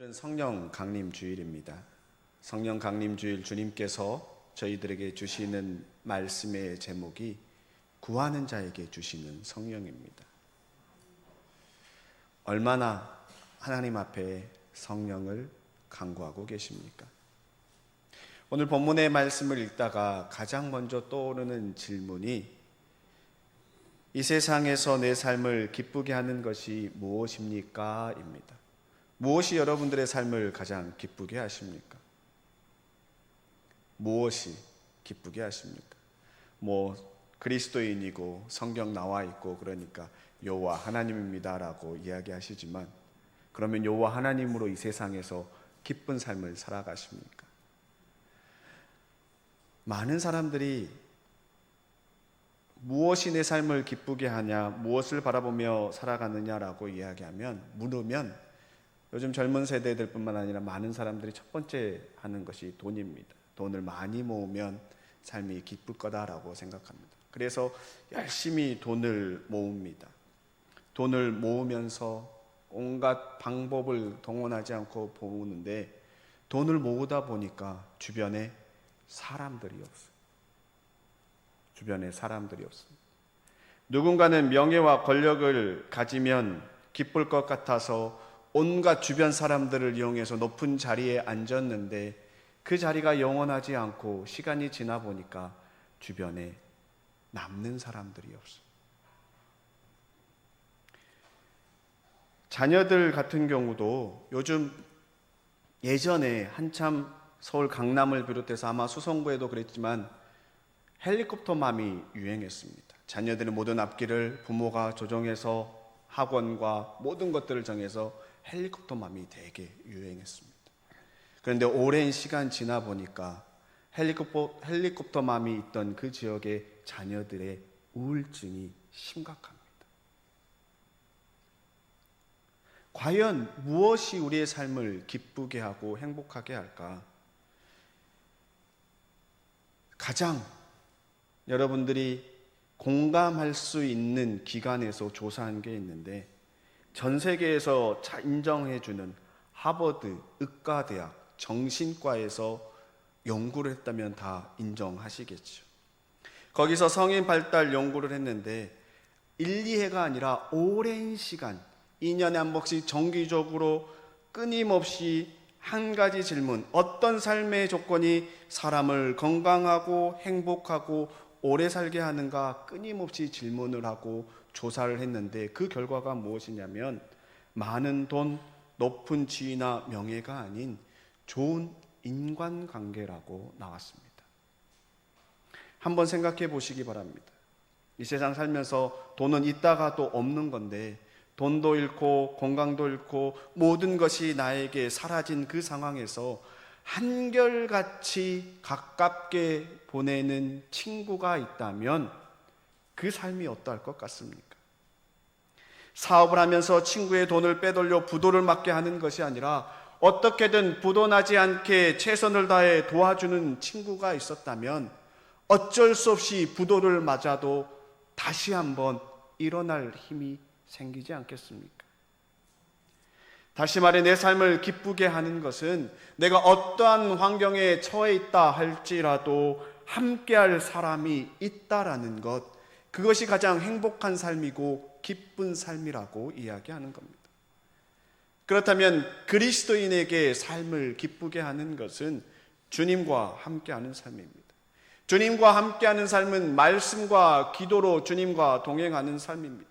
오늘은 성령 강림 주일입니다. 성령 강림 주일 주님께서 저희들에게 주시는 말씀의 제목이 구하는 자에게 주시는 성령입니다. 얼마나 하나님 앞에 성령을 간구하고 계십니까? 오늘 본문의 말씀을 읽다가 가장 먼저 떠오르는 질문이 이 세상에서 내 삶을 기쁘게 하는 것이 무엇입니까? 입니다. 무엇이 여러분들의 삶을 가장 기쁘게 하십니까? 무엇이 기쁘게 하십니까? 그리스도인이고 성경 나와 있고 그러니까 여호와 하나님입니다라고 이야기하시지만, 그러면 여호와 하나님으로 이 세상에서 기쁜 삶을 살아가십니까? 많은 사람들이 무엇이 내 삶을 기쁘게 하냐, 무엇을 바라보며 살아가느냐라고 물으면 요즘 젊은 세대들 뿐만 아니라 많은 사람들이 첫 번째 하는 것이 돈입니다. 돈을 많이 모으면 삶이 기쁠 거다라고 생각합니다. 그래서 열심히 돈을 모읍니다. 돈을 모으면서 온갖 방법을 동원하지 않고 모으는데, 돈을 모으다 보니까 주변에 사람들이 없습니다. 누군가는 명예와 권력을 가지면 기쁠 것 같아서 온갖 주변 사람들을 이용해서 높은 자리에 앉았는데, 그 자리가 영원하지 않고 시간이 지나 보니까 주변에 남는 사람들이 없어요. 자녀들 같은 경우도 요즘, 예전에 한참 서울 강남을 비롯해서 아마 수성구에도 그랬지만 헬리콥터맘이 유행했습니다. 자녀들의 모든 앞길을 부모가 조정해서 학원과 모든 것들을 정해서 헬리콥터맘이 되게 유행했습니다. 그런데 오랜 시간 지나 보니까 헬리콥터맘이 있던 그 지역의 자녀들의 우울증이 심각합니다. 과연 무엇이 우리의 삶을 기쁘게 하고 행복하게 할까? 가장 여러분들이 공감할 수 있는 기관에서 조사한 게 있는데, 전 세계에서 인정해주는 하버드 의과대학 정신과에서 연구를 했다면 다 인정하시겠죠. 거기서 성인 발달 연구를 했는데 1, 2회가 아니라 오랜 시간 2년에 한 번씩 정기적으로 끊임없이 한 가지 질문, 어떤 삶의 조건이 사람을 건강하고 행복하고 오래 살게 하는가 끊임없이 질문을 하고 조사를 했는데, 그 결과가 무엇이냐면 많은 돈, 높은 지위나 명예가 아닌 좋은 인간관계라고 나왔습니다. 한번 생각해 보시기 바랍니다. 이 세상 살면서 돈은 있다가 또 없는 건데, 돈도 잃고 건강도 잃고 모든 것이 나에게 사라진 그 상황에서 한결같이 가깝게 보내는 친구가 있다면 그 삶이 어떠할 것 같습니까? 사업을 하면서 친구의 돈을 빼돌려 부도를 맞게 하는 것이 아니라 어떻게든 부도나지 않게 최선을 다해 도와주는 친구가 있었다면 어쩔 수 없이 부도를 맞아도 다시 한번 일어날 힘이 생기지 않겠습니까? 다시 말해, 내 삶을 기쁘게 하는 것은 내가 어떠한 환경에 처해 있다 할지라도 함께할 사람이 있다라는 것, 그것이 가장 행복한 삶이고 기쁜 삶이라고 이야기하는 겁니다. 그렇다면 그리스도인에게 삶을 기쁘게 하는 것은 주님과 함께하는 삶입니다. 주님과 함께하는 삶은 말씀과 기도로 주님과 동행하는 삶입니다.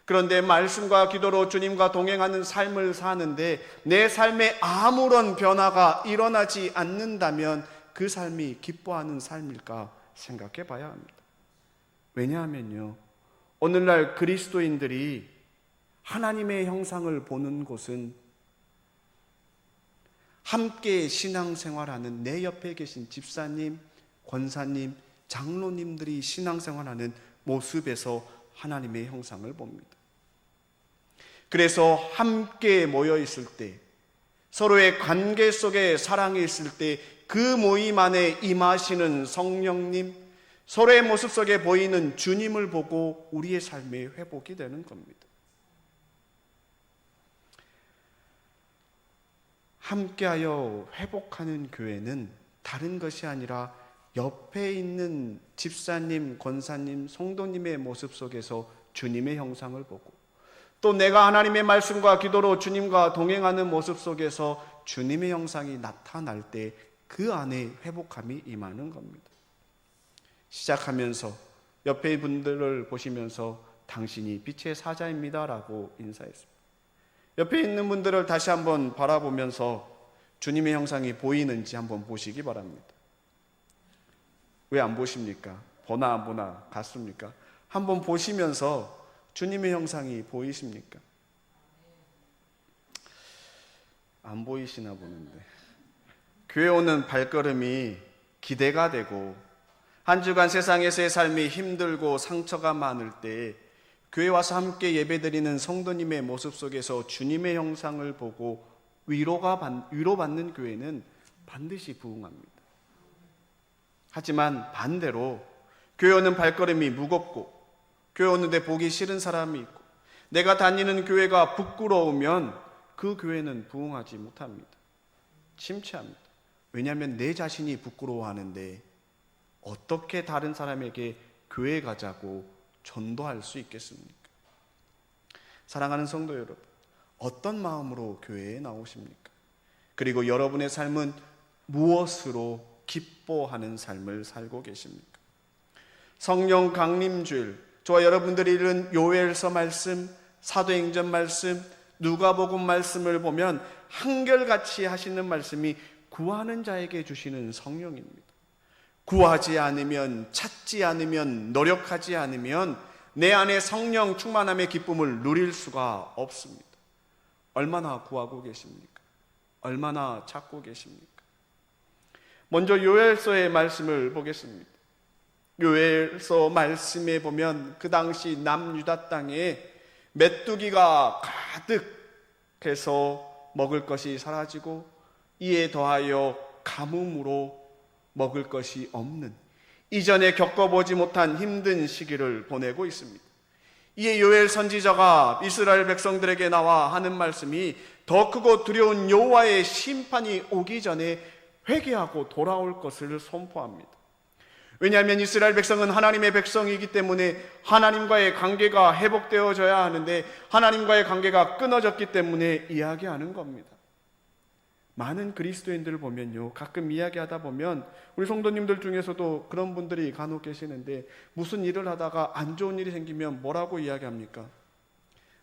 그런데 말씀과 기도로 주님과 동행하는 삶을 사는데 내 삶에 아무런 변화가 일어나지 않는다면 그 삶이 기뻐하는 삶일까 생각해 봐야 합니다. 왜냐하면요, 오늘날 그리스도인들이 하나님의 형상을 보는 곳은 함께 신앙생활하는 내 옆에 계신 집사님, 권사님, 장로님들이 신앙생활하는 모습에서 하나님의 형상을 봅니다. 그래서 함께 모여 있을 때, 서로의 관계 속에 사랑이 있을 때 그 모임 안에 임하시는 성령님, 서로의 모습 속에 보이는 주님을 보고 우리의 삶의 회복이 되는 겁니다. 함께하여 회복하는 교회는 다른 것이 아니라 옆에 있는 집사님, 권사님, 성도님의 모습 속에서 주님의 형상을 보고, 또 내가 하나님의 말씀과 기도로 주님과 동행하는 모습 속에서 주님의 형상이 나타날 때 그 안에 회복함이 임하는 겁니다. 시작하면서 옆에 분들을 보시면서 당신이 빛의 사자입니다 라고 인사했습니다. 옆에 있는 분들을 다시 한번 바라보면서 주님의 형상이 보이는지 한번 보시기 바랍니다. 왜 안 보십니까? 보나 안 보나 같습니까? 한번 보시면서 주님의 형상이 보이십니까? 안 보이시나 보는데. 교회 오는 발걸음이 기대가 되고 한 주간 세상에서의 삶이 힘들고 상처가 많을 때 교회 와서 함께 예배드리는 성도님의 모습 속에서 주님의 형상을 보고 위로받는 교회는 반드시 부흥합니다. 하지만 반대로 교회 오는 발걸음이 무겁고 교회 오는데 보기 싫은 사람이 있고 내가 다니는 교회가 부끄러우면 그 교회는 부흥하지 못합니다. 침체합니다. 왜냐하면 내 자신이 부끄러워하는데 어떻게 다른 사람에게 교회 가자고 전도할 수 있겠습니까? 사랑하는 성도 여러분, 어떤 마음으로 교회에 나오십니까? 그리고 여러분의 삶은 무엇으로 기뻐하는 삶을 살고 계십니까? 성령 강림주일, 저와 여러분들이 읽은 요엘서 말씀, 사도행전 말씀, 누가복음 말씀을 보면 한결같이 하시는 말씀이 구하는 자에게 주시는 성령입니다. 구하지 않으면, 찾지 않으면, 노력하지 않으면 내 안에 성령 충만함의 기쁨을 누릴 수가 없습니다. 얼마나 구하고 계십니까? 얼마나 찾고 계십니까? 먼저 요엘서의 말씀을 보겠습니다. 요엘서 말씀에 보면 그 당시 남유다 땅에 메뚜기가 가득해서 먹을 것이 사라지고 이에 더하여 가뭄으로 먹을 것이 없는, 이전에 겪어보지 못한 힘든 시기를 보내고 있습니다. 이에 요엘 선지자가 이스라엘 백성들에게 나와 하는 말씀이 더 크고 두려운 여호와의 심판이 오기 전에 회개하고 돌아올 것을 선포합니다. 왜냐하면 이스라엘 백성은 하나님의 백성이기 때문에 하나님과의 관계가 회복되어져야 하는데 하나님과의 관계가 끊어졌기 때문에 이야기하는 겁니다. 많은 그리스도인들을 보면요, 가끔 이야기하다 보면 우리 성도님들 중에서도 그런 분들이 간혹 계시는데 무슨 일을 하다가 안 좋은 일이 생기면 뭐라고 이야기합니까?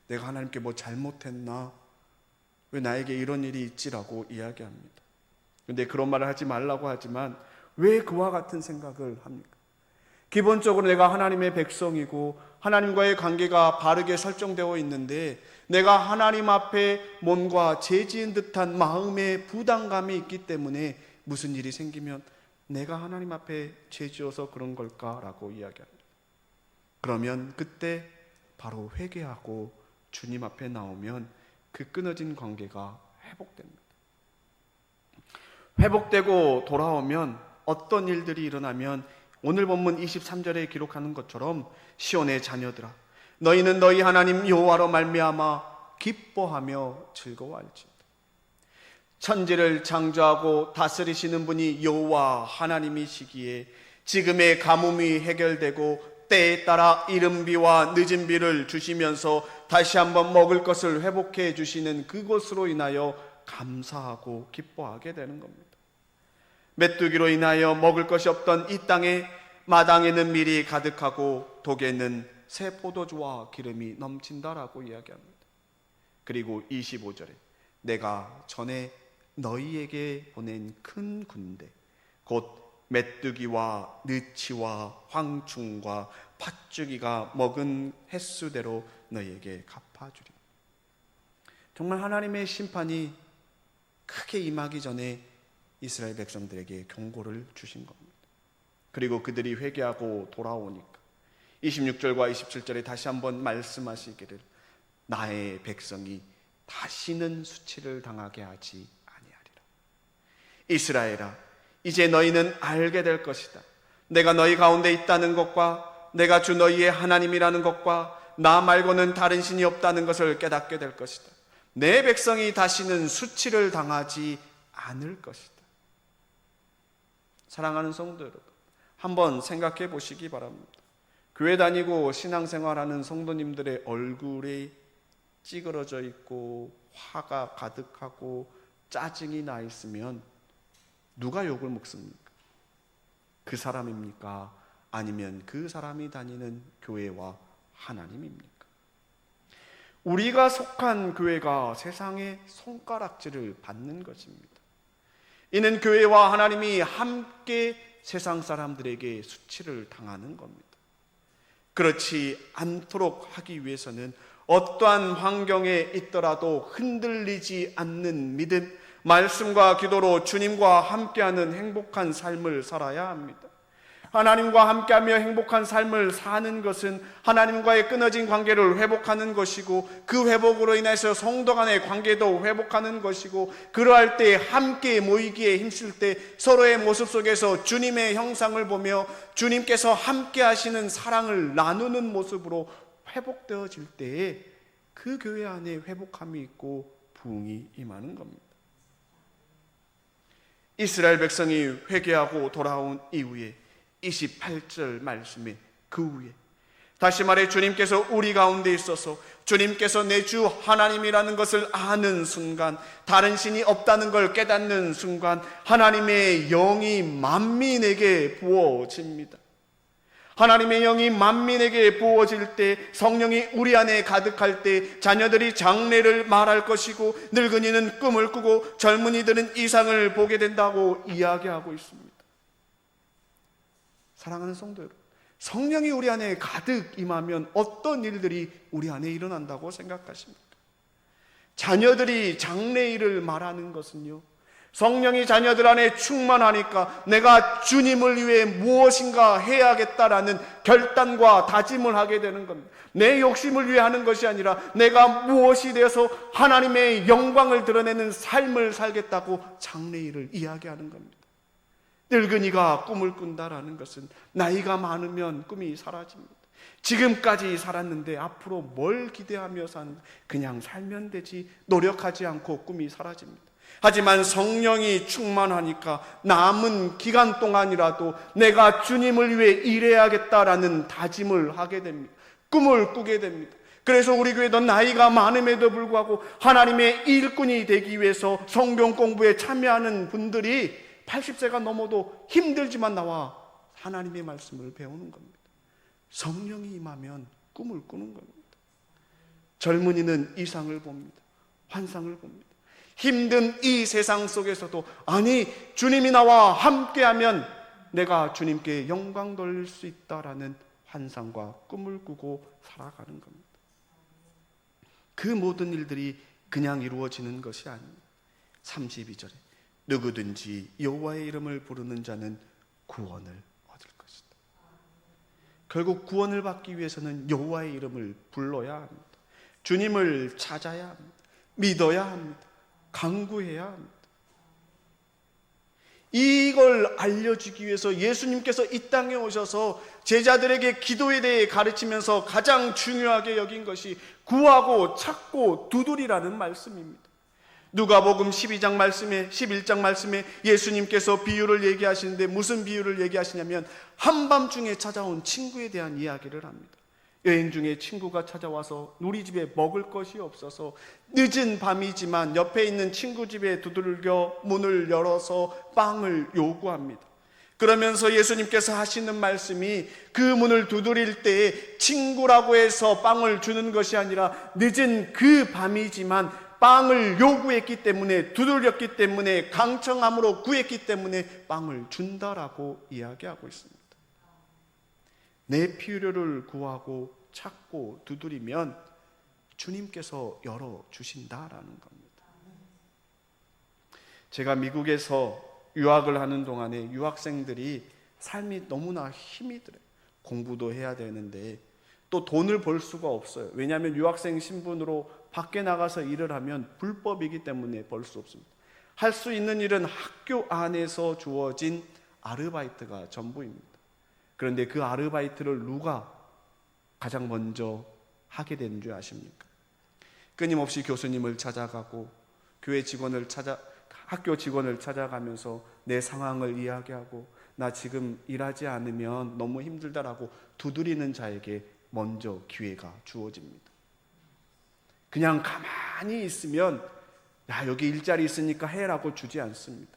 내가 하나님께 뭐 잘못했나? 왜 나에게 이런 일이 있지라고 이야기합니다. 근데 그런 말을 하지 말라고 하지만 왜 그와 같은 생각을 합니까? 기본적으로 내가 하나님의 백성이고 하나님과의 관계가 바르게 설정되어 있는데 내가 하나님 앞에 몸과 죄지은 듯한 마음의 부담감이 있기 때문에 무슨 일이 생기면 내가 하나님 앞에 죄지어서 그런 걸까라고 이야기합니다. 그러면 그때 바로 회개하고 주님 앞에 나오면 그 끊어진 관계가 회복됩니다. 회복되고 돌아오면 어떤 일들이 일어나면 오늘 본문 23절에 기록하는 것처럼 시온의 자녀들아 너희는 너희 하나님 여호와로 말미암아 기뻐하며 즐거워할지어다. 천지를 창조하고 다스리시는 분이 여호와 하나님이시기에 지금의 가뭄이 해결되고 때에 따라 이른 비와 늦은 비를 주시면서 다시 한번 먹을 것을 회복해 주시는 그것으로 인하여 감사하고 기뻐하게 되는 겁니다. 메뚜기로 인하여 먹을 것이 없던 이 땅에 마당에는 밀이 가득하고 독에는 새 포도주와 기름이 넘친다라고 이야기합니다. 그리고 25절에 내가 전에 너희에게 보낸 큰 군대 곧 메뚜기와 느치와 황충과 팥죽이가 먹은 횟수대로 너희에게 갚아주리. 정말 하나님의 심판이 크게 임하기 전에 이스라엘 백성들에게 경고를 주신 겁니다. 그리고 그들이 회개하고 돌아오니까 26절과 27절에 다시 한번 말씀하시기를 나의 백성이 다시는 수치를 당하게 하지 아니하리라. 이스라엘아 이제 너희는 알게 될 것이다. 내가 너희 가운데 있다는 것과 내가 주 너희의 하나님이라는 것과 나 말고는 다른 신이 없다는 것을 깨닫게 될 것이다. 내 백성이 다시는 수치를 당하지 않을 것이다. 사랑하는 성도 여러분, 한번 생각해 보시기 바랍니다. 교회 다니고 신앙생활하는 성도님들의 얼굴이 찌그러져 있고 화가 가득하고 짜증이 나 있으면 누가 욕을 먹습니까? 그 사람입니까? 아니면 그 사람이 다니는 교회와 하나님입니까? 우리가 속한 교회가 세상의 손가락질을 받는 것입니다. 이는 교회와 하나님이 함께 세상 사람들에게 수치를 당하는 겁니다. 그렇지 않도록 하기 위해서는 어떠한 환경에 있더라도 흔들리지 않는 믿음, 말씀과 기도로 주님과 함께하는 행복한 삶을 살아야 합니다. 하나님과 함께하며 행복한 삶을 사는 것은 하나님과의 끊어진 관계를 회복하는 것이고, 그 회복으로 인해서 성도 간의 관계도 회복하는 것이고, 그러할 때 함께 모이기에 힘쓸 때 서로의 모습 속에서 주님의 형상을 보며 주님께서 함께 하시는 사랑을 나누는 모습으로 회복되어질 때에 그 교회 안에 회복함이 있고 부흥이 임하는 겁니다. 이스라엘 백성이 회개하고 돌아온 이후에 28절 말씀에 그 후에 다시 말해 주님께서 우리 가운데 있어서 주님께서 내 주 하나님이라는 것을 아는 순간, 다른 신이 없다는 걸 깨닫는 순간 하나님의 영이 만민에게 부어집니다. 하나님의 영이 만민에게 부어질 때, 성령이 우리 안에 가득할 때 자녀들이 장래를 말할 것이고 늙은이는 꿈을 꾸고 젊은이들은 이상을 보게 된다고 이야기하고 있습니다. 사랑하는 성도 여러분, 성령이 우리 안에 가득 임하면 어떤 일들이 우리 안에 일어난다고 생각하십니까? 자녀들이 장래일을 말하는 것은요, 성령이 자녀들 안에 충만하니까 내가 주님을 위해 무엇인가 해야겠다라는 결단과 다짐을 하게 되는 겁니다. 내 욕심을 위해 하는 것이 아니라 내가 무엇이 되어서 하나님의 영광을 드러내는 삶을 살겠다고 장래일을 이야기하는 겁니다. 늙은이가 꿈을 꾼다라는 것은 나이가 많으면 꿈이 사라집니다. 지금까지 살았는데 앞으로 뭘 기대하며 사는, 그냥 살면 되지 노력하지 않고 꿈이 사라집니다. 하지만 성령이 충만하니까 남은 기간 동안이라도 내가 주님을 위해 일해야겠다라는 다짐을 하게 됩니다. 꿈을 꾸게 됩니다. 그래서 우리 교회도 나이가 많음에도 불구하고 하나님의 일꾼이 되기 위해서 성경 공부에 참여하는 분들이 80세가 넘어도 힘들지만 나와 하나님의 말씀을 배우는 겁니다. 성령이 임하면 꿈을 꾸는 겁니다. 젊은이는 이상을 봅니다. 환상을 봅니다. 힘든 이 세상 속에서도 아니 주님이 나와 함께하면 내가 주님께 영광 돌릴 수 있다라는 환상과 꿈을 꾸고 살아가는 겁니다. 그 모든 일들이 그냥 이루어지는 것이 아닙니다. 32절에 누구든지 여호와의 이름을 부르는 자는 구원을 얻을 것이다. 결국 구원을 받기 위해서는 여호와의 이름을 불러야 합니다. 주님을 찾아야 합니다. 믿어야 합니다. 간구해야 합니다. 이걸 알려주기 위해서 예수님께서 이 땅에 오셔서 제자들에게 기도에 대해 가르치면서 가장 중요하게 여긴 것이 구하고 찾고 두드리라는 말씀입니다. 누가복음 12장 말씀에 11장 말씀에 예수님께서 비유를 얘기하시는데 무슨 비유를 얘기하시냐면 한밤중에 찾아온 친구에 대한 이야기를 합니다. 여행 중에 친구가 찾아와서 우리 집에 먹을 것이 없어서 늦은 밤이지만 옆에 있는 친구 집에 두들겨 문을 열어서 빵을 요구합니다. 그러면서 예수님께서 하시는 말씀이 그 문을 두드릴 때 친구라고 해서 빵을 주는 것이 아니라 늦은 그 밤이지만 빵을 요구했기 때문에, 두들렸기 때문에, 강청함으로 구했기 때문에 빵을 준다라고 이야기하고 있습니다. 내 필요를 구하고 찾고 두드리면 주님께서 열어주신다라는 겁니다. 제가 미국에서 유학을 하는 동안에 유학생들이 삶이 너무나 힘이 들어요. 공부도 해야 되는데 또 돈을 벌 수가 없어요. 왜냐하면 유학생 신분으로 밖에 나가서 일을 하면 불법이기 때문에 벌 수 없습니다. 할 수 있는 일은 학교 안에서 주어진 아르바이트가 전부입니다. 그런데 그 아르바이트를 누가 가장 먼저 하게 되는 줄 아십니까? 끊임없이 교수님을 찾아가고 학교 직원을 찾아가면서 내 상황을 이야기하고 나 지금 일하지 않으면 너무 힘들다라고 두드리는 자에게 먼저 기회가 주어집니다. 그냥 가만히 있으면 야, 여기 일자리 있으니까 해라고 주지 않습니다.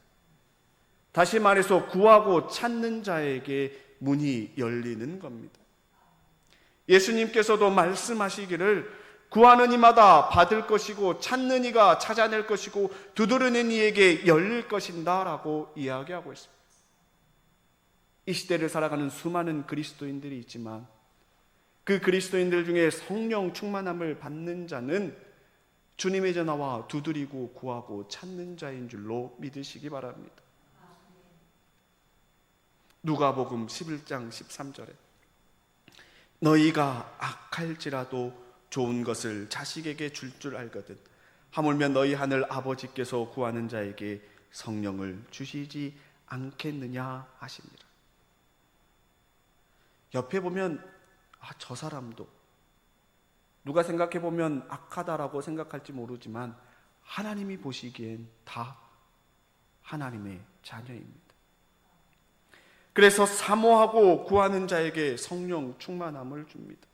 다시 말해서 구하고 찾는 자에게 문이 열리는 겁니다. 예수님께서도 말씀하시기를 구하는 이마다 받을 것이고 찾는 이가 찾아낼 것이고 두드리는 이에게 열릴 것이다 라고 이야기하고 있습니다. 이 시대를 살아가는 수많은 그리스도인들이 있지만 그 그리스도인들 중에 성령 충만함을 받는 자는 주님의 전화와 두드리고 구하고 찾는 자인 줄로 믿으시기 바랍니다. 누가복음 11장 13절에 너희가 악할지라도 좋은 것을 자식에게 줄 알거든 하물며 너희 하늘 아버지께서 구하는 자에게 성령을 주시지 않겠느냐 하시니라. 옆에 보면 저 사람도 누가 생각해 보면 악하다라고 생각할지 모르지만 하나님이 보시기엔 다 하나님의 자녀입니다. 그래서 사모하고 구하는 자에게 성령 충만함을 줍니다.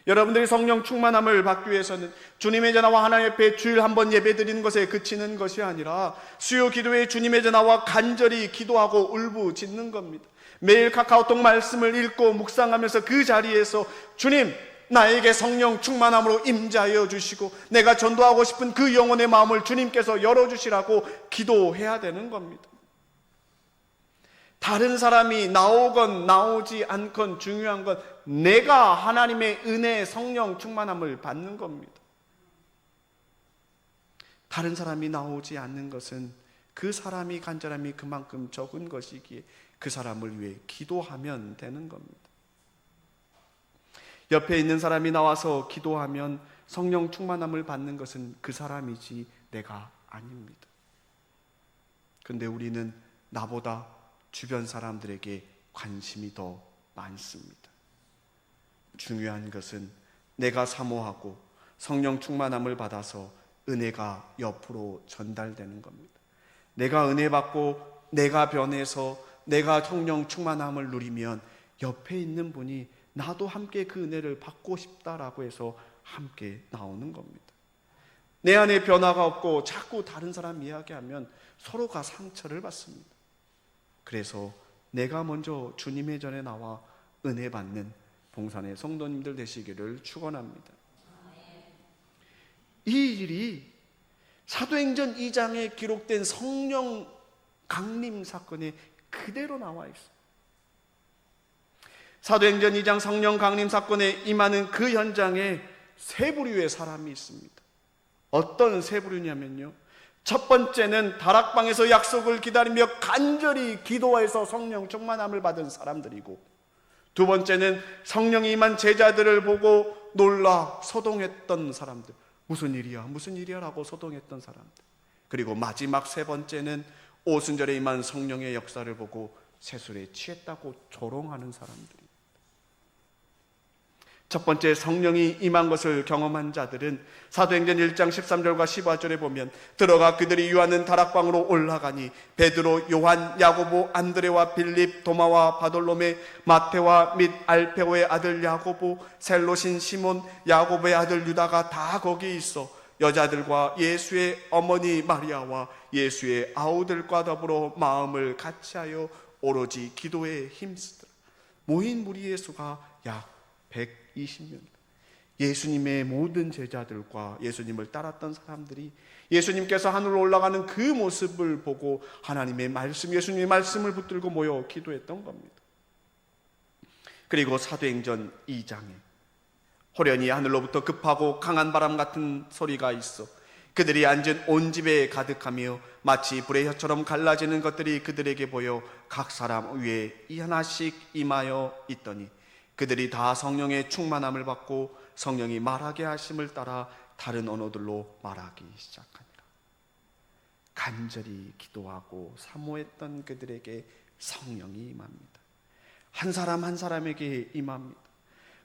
여러분들이 성령 충만함을 받기 위해서는 주님의 전화와 하나님 앞에 주일 한번 예배드리는 것에 그치는 것이 아니라 수요 기도에 주님의 전화와 간절히 기도하고 울부짖는 겁니다. 매일 카카오톡 말씀을 읽고 묵상하면서 그 자리에서 주님 나에게 성령 충만함으로 임재하여 주시고 내가 전도하고 싶은 그 영혼의 마음을 주님께서 열어주시라고 기도해야 되는 겁니다. 다른 사람이 나오건 나오지 않건 중요한 건 내가 하나님의 은혜 성령 충만함을 받는 겁니다. 다른 사람이 나오지 않는 것은 그 사람이 간절함이 그만큼 적은 것이기에 그 사람을 위해 기도하면 되는 겁니다. 옆에 있는 사람이 나와서 기도하면 성령 충만함을 받는 것은 그 사람이지 내가 아닙니다. 그런데 우리는 나보다 주변 사람들에게 관심이 더 많습니다. 중요한 것은 내가 사모하고 성령 충만함을 받아서 은혜가 옆으로 전달되는 겁니다. 내가 은혜 받고 내가 변해서 내가 성령 충만함을 누리면 옆에 있는 분이 나도 함께 그 은혜를 받고 싶다라고 해서 함께 나오는 겁니다. 내 안에 변화가 없고 자꾸 다른 사람 이야기하면 서로가 상처를 받습니다. 그래서 내가 먼저 주님의 전에 나와 은혜 받는 봉산의 성도님들 되시기를 축원합니다. 이 일이 사도행전 2장에 기록된 성령 강림 사건에 그대로 나와 있어요. 사도행전 2장 성령 강림 사건에 임하는 그 현장에 세 부류의 사람이 있습니다. 어떤 세 부류냐면요, 첫 번째는 다락방에서 약속을 기다리며 간절히 기도해서 성령 충만함을 받은 사람들이고, 두 번째는 성령이 임한 제자들을 보고 놀라 소동했던 사람들, 무슨 일이야 무슨 일이야 라고 소동했던 사람들. 그리고 마지막 세 번째는 오순절에 임한 성령의 역사를 보고 세술에 취했다고 조롱하는 사람들입니다. 첫 번째 성령이 임한 것을 경험한 자들은 사도행전 1장 13절과 15절에 보면 들어가 그들이 유하는 다락방으로 올라가니 베드로, 요한, 야고보, 안드레와 빌립, 도마와 바돌로메, 마테와 및 알페오의 아들 야고보, 셀로신 시몬, 야고보의 아들 유다가 다 거기 있어 여자들과 예수의 어머니 마리아와 예수의 아우들과 더불어 마음을 같이하여 오로지 기도에 힘쓰더라. 모인 무리의 수가 약 120명. 예수님의 모든 제자들과 예수님을 따랐던 사람들이 예수님께서 하늘로 올라가는 그 모습을 보고 하나님의 말씀, 예수님의 말씀을 붙들고 모여 기도했던 겁니다. 그리고 사도행전 2장에 호련히 하늘로부터 급하고 강한 바람 같은 소리가 있어 그들이 앉은 온 집에 가득하며 마치 불의 혀처럼 갈라지는 것들이 그들에게 보여 각 사람 위에 하나씩 임하여 있더니 그들이 다 성령의 충만함을 받고 성령이 말하게 하심을 따라 다른 언어들로 말하기 시작하니라. 간절히 기도하고 사모했던 그들에게 성령이 임합니다. 한 사람 한 사람에게 임합니다.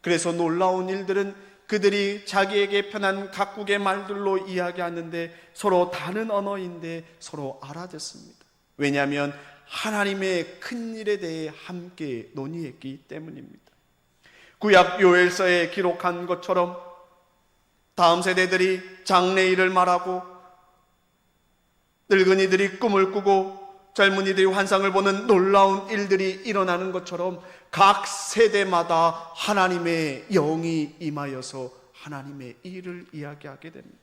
그래서 놀라운 일들은 그들이 자기에게 편한 각국의 말들로 이야기하는데 서로 다른 언어인데 서로 알아듣습니다. 왜냐하면 하나님의 큰 일에 대해 함께 논의했기 때문입니다. 구약 요엘서에 기록한 것처럼 다음 세대들이 장래일을 말하고 늙은이들이 꿈을 꾸고 젊은이들이 환상을 보는 놀라운 일들이 일어나는 것처럼 각 세대마다 하나님의 영이 임하여서 하나님의 일을 이야기하게 됩니다.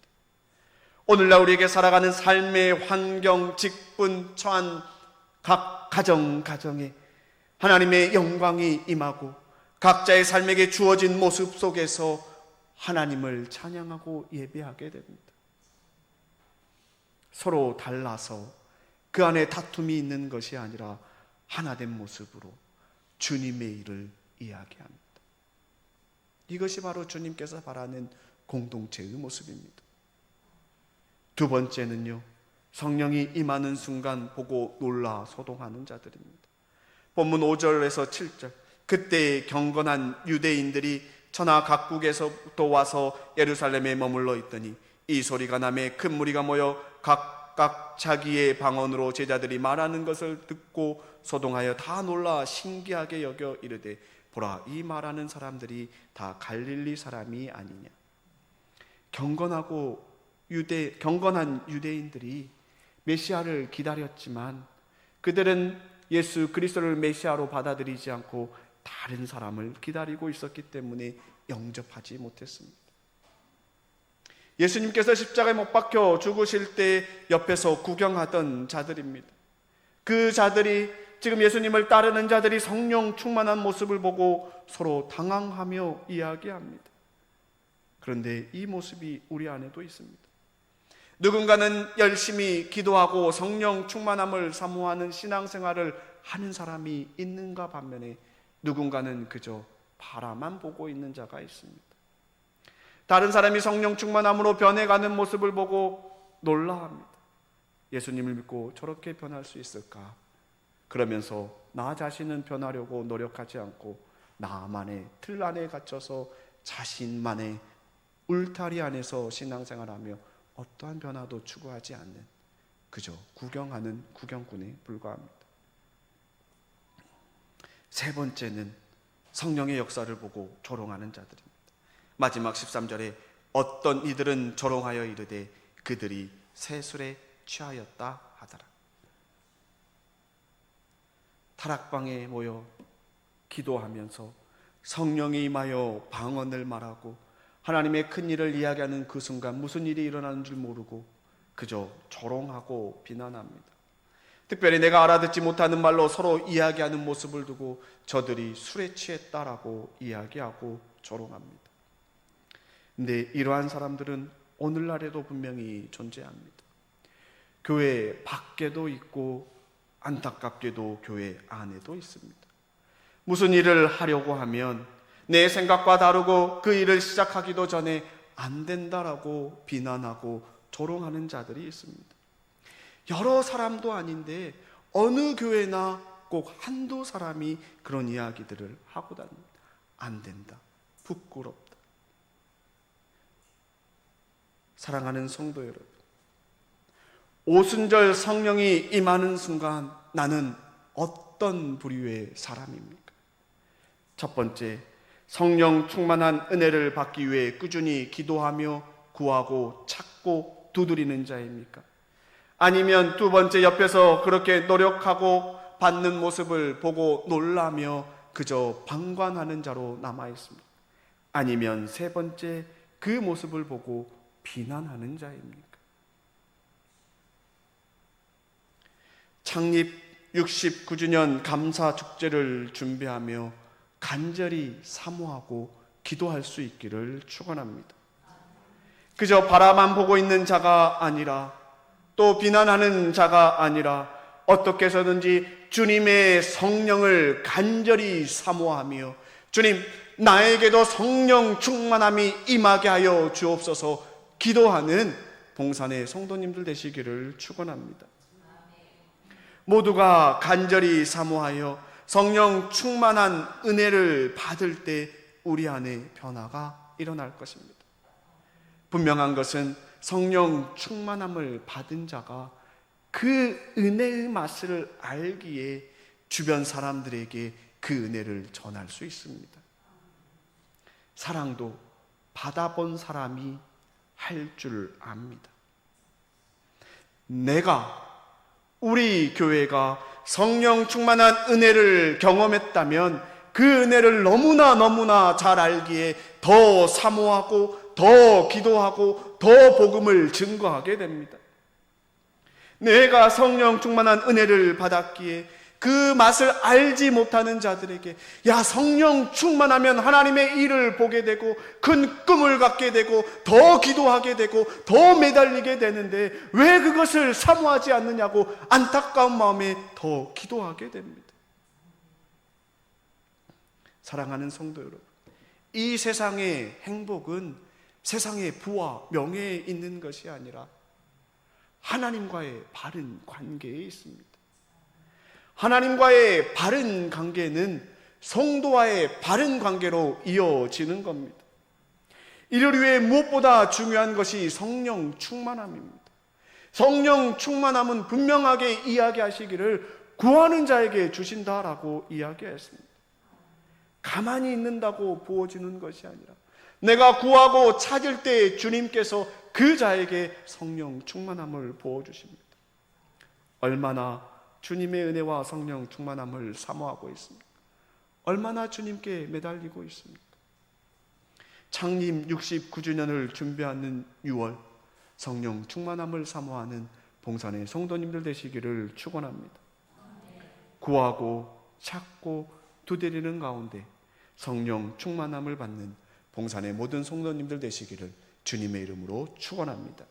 오늘날 우리에게 살아가는 삶의 환경, 직분, 처한 각 가정에 하나님의 영광이 임하고 각자의 삶에게 주어진 모습 속에서 하나님을 찬양하고 예배하게 됩니다. 서로 달라서 그 안에 다툼이 있는 것이 아니라 하나된 모습으로 주님의 일을 이야기합니다. 이것이 바로 주님께서 바라는 공동체의 모습입니다. 두 번째는요, 성령이 임하는 순간 보고 놀라 소동하는 자들입니다. 본문 5절에서 7절, 그때 경건한 유대인들이 천하 각국에서부터 와서 예루살렘에 머물러 있더니 이 소리가 나매 큰 무리가 모여 각각 자기의 방언으로 제자들이 말하는 것을 듣고 소동하여 다 놀라 신기하게 여겨 이르되 보라, 이 말하는 사람들이 다 갈릴리 사람이 아니냐. 경건한 유대인들이 메시아를 기다렸지만 그들은 예수 그리스도를 메시아로 받아들이지 않고 다른 사람을 기다리고 있었기 때문에 영접하지 못했습니다. 예수님께서 십자가에 못 박혀 죽으실 때 옆에서 구경하던 자들입니다. 그 자들이 지금 예수님을 따르는 자들이 성령 충만한 모습을 보고 서로 당황하며 이야기합니다. 그런데 이 모습이 우리 안에도 있습니다. 누군가는 열심히 기도하고 성령 충만함을 사모하는 신앙생활을 하는 사람이 있는가 반면에 누군가는 그저 바라만 보고 있는 자가 있습니다. 다른 사람이 성령 충만함으로 변해가는 모습을 보고 놀라합니다. 예수님을 믿고 저렇게 변할 수 있을까? 그러면서 나 자신은 변하려고 노력하지 않고 나만의 틀 안에 갇혀서 자신만의 울타리 안에서 신앙생활하며 어떠한 변화도 추구하지 않는 그저 구경하는 구경꾼에 불과합니다. 세 번째는 성령의 역사를 보고 조롱하는 자들입니다. 마지막 13절에 어떤 이들은 조롱하여 이르되 그들이 새술에 취하였다 하더라. 타락방에 모여 기도하면서 성령이 임하여 방언을 말하고 하나님의 큰 일을 이야기하는 그 순간 무슨 일이 일어나는 줄 모르고 그저 조롱하고 비난합니다. 특별히 내가 알아듣지 못하는 말로 서로 이야기하는 모습을 두고 저들이 술에 취했다라고 이야기하고 조롱합니다. 근데 이러한 사람들은 오늘날에도 분명히 존재합니다. 교회 밖에도 있고 안타깝게도 교회 안에도 있습니다. 무슨 일을 하려고 하면 내 생각과 다르고 그 일을 시작하기도 전에 안 된다라고 비난하고 조롱하는 자들이 있습니다. 여러 사람도 아닌데 어느 교회나 꼭 한두 사람이 그런 이야기들을 하고 다닙니다. 안 된다, 부끄럽다. 사랑하는 성도 여러분, 오순절 성령이 임하는 순간 나는 어떤 부류의 사람입니까? 첫 번째, 성령 충만한 은혜를 받기 위해 꾸준히 기도하며 구하고 찾고 두드리는 자입니까? 아니면 두 번째, 옆에서 그렇게 노력하고 받는 모습을 보고 놀라며 그저 방관하는 자로 남아 있습니다. 아니면 세 번째, 그 모습을 보고 비난하는 자입니까? 창립 69주년 감사 축제를 준비하며 간절히 사모하고 기도할 수 있기를 축원합니다. 그저 바라만 보고 있는 자가 아니라 또 비난하는 자가 아니라 어떻게 해서든지 주님의 성령을 간절히 사모하며 주님, 나에게도 성령 충만함이 임하게 하여 주옵소서 기도하는 봉산의 성도님들 되시기를 축원합니다. 모두가 간절히 사모하여 성령 충만한 은혜를 받을 때 우리 안에 변화가 일어날 것입니다. 분명한 것은 성령 충만함을 받은 자가 그 은혜의 맛을 알기에 주변 사람들에게 그 은혜를 전할 수 있습니다. 사랑도 받아본 사람이 할 줄 압니다. 우리 교회가 성령 충만한 은혜를 경험했다면 그 은혜를 너무나 잘 알기에 더 사모하고 더 기도하고 더 복음을 증거하게 됩니다. 내가 성령 충만한 은혜를 받았기에 그 맛을 알지 못하는 자들에게 성령 충만하면 하나님의 일을 보게 되고 큰 꿈을 갖게 되고 더 기도하게 되고 더 매달리게 되는데 왜 그것을 사모하지 않느냐고 안타까운 마음에 더 기도하게 됩니다. 사랑하는 성도 여러분, 이 세상의 행복은 세상의 부와 명예에 있는 것이 아니라 하나님과의 바른 관계에 있습니다. 하나님과의 바른 관계는 성도와의 바른 관계로 이어지는 겁니다. 이를 위해 무엇보다 중요한 것이 성령 충만함입니다. 성령 충만함은 분명하게 이야기하시기를 구하는 자에게 주신다라고 이야기했습니다. 가만히 있는다고 부어지는 것이 아니라 내가 구하고 찾을 때 주님께서 그 자에게 성령 충만함을 부어주십니다. 얼마나 주님의 은혜와 성령 충만함을 사모하고 있습니까? 얼마나 주님께 매달리고 있습니까? 창립 69주년을 준비하는 6월, 성령 충만함을 사모하는 봉산의 성도님들 되시기를 축원합니다. 구하고 찾고 두드리는 가운데 성령 충만함을 받는 봉산의 모든 성도님들 되시기를 주님의 이름으로 축원합니다.